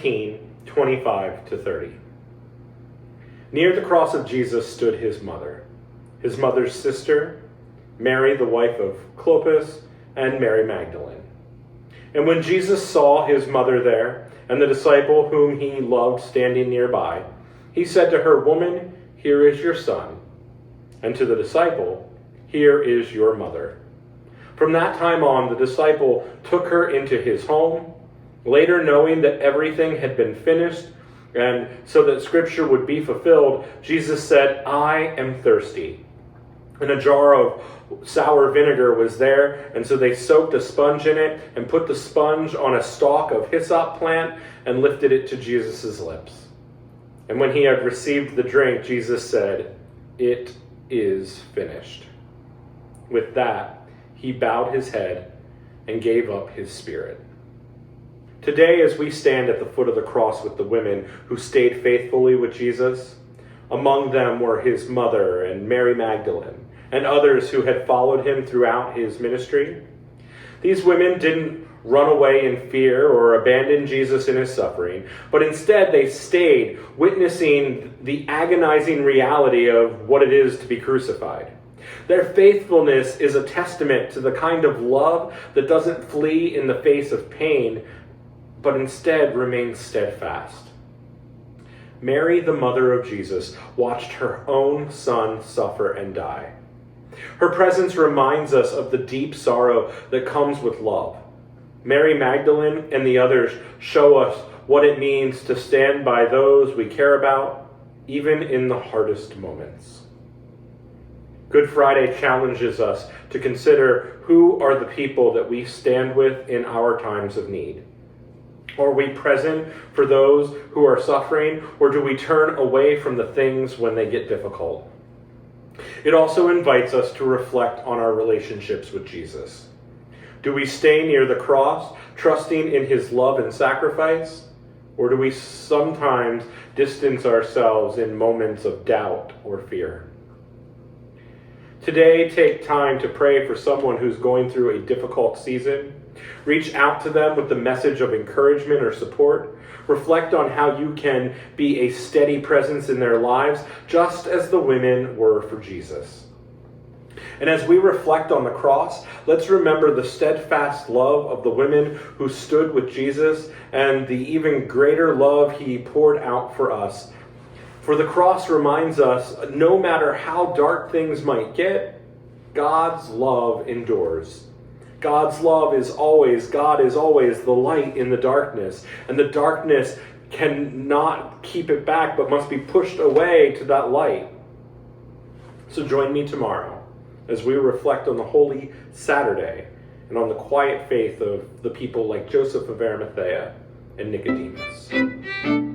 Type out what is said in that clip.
19:25-30. Near the cross of Jesus stood his mother's sister, Mary, the wife of Clopas, and Mary Magdalene. And when Jesus saw his mother there, and the disciple whom he loved standing nearby, he said to her, "Woman, here is your son." And to the disciple, "Here is your mother." From that time on, the disciple took her into his home. Later, knowing that everything had been finished, and so that scripture would be fulfilled, Jesus said, "I am thirsty." And a jar of sour vinegar was there, and so they soaked a sponge in it and put the sponge on a stalk of hyssop plant and lifted it to Jesus' lips. And when he had received the drink, Jesus said, "It is finished." With that, he bowed his head and gave up his spirit. Today, as we stand at the foot of the cross with the women who stayed faithfully with Jesus, among them were his mother and Mary Magdalene, and others who had followed him throughout his ministry. These women didn't run away in fear or abandon Jesus in his suffering, but instead they stayed, witnessing the agonizing reality of what it is to be crucified. Their faithfulness is a testament to the kind of love that doesn't flee in the face of pain, but instead remains steadfast. Mary, the mother of Jesus, watched her own son suffer and die. Her presence reminds us of the deep sorrow that comes with love. Mary Magdalene and the others show us what it means to stand by those we care about, even in the hardest moments. Good Friday challenges us to consider who are the people that we stand with in our times of need. Are we present for those who are suffering, or do we turn away from the things when they get difficult? It also invites us to reflect on our relationships with Jesus. Do we stay near the cross, trusting in his love and sacrifice? Or do we sometimes distance ourselves in moments of doubt or fear? Today, take time to pray for someone who's going through a difficult season. Reach out to them with the message of encouragement or support. Reflect on how you can be a steady presence in their lives, just as the women were for Jesus. And as we reflect on the cross, let's remember the steadfast love of the women who stood with Jesus and the even greater love he poured out for us. For the cross reminds us, no matter how dark things might get, God's love endures. God's love is always, God is always the light in the darkness, and the darkness cannot keep it back, but must be pushed away to that light. So join me tomorrow as we reflect on the Holy Saturday and on the quiet faith of the people like Joseph of Arimathea and Nicodemus.